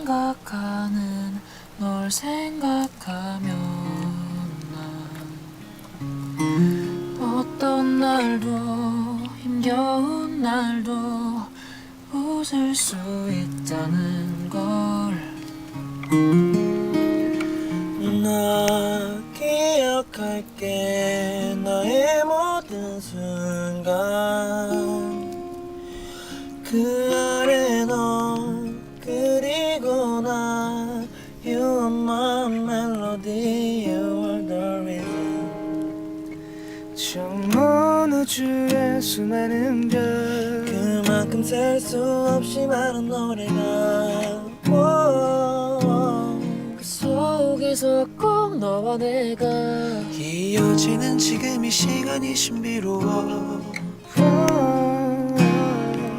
생각하는 널 생각하면 난 어떤 날도 힘겨운 날도 웃을 수 있다는 걸 나 기억할게 너의 모든 순간 그 아래 너 그리고 나 You are my melody You are the reason 처음 우주의 수많은 별 그만큼 셀 수 없이 많은 노래가 그 속에서 꼭 너와 내가 이어지는 지금 이 시간이 신비로워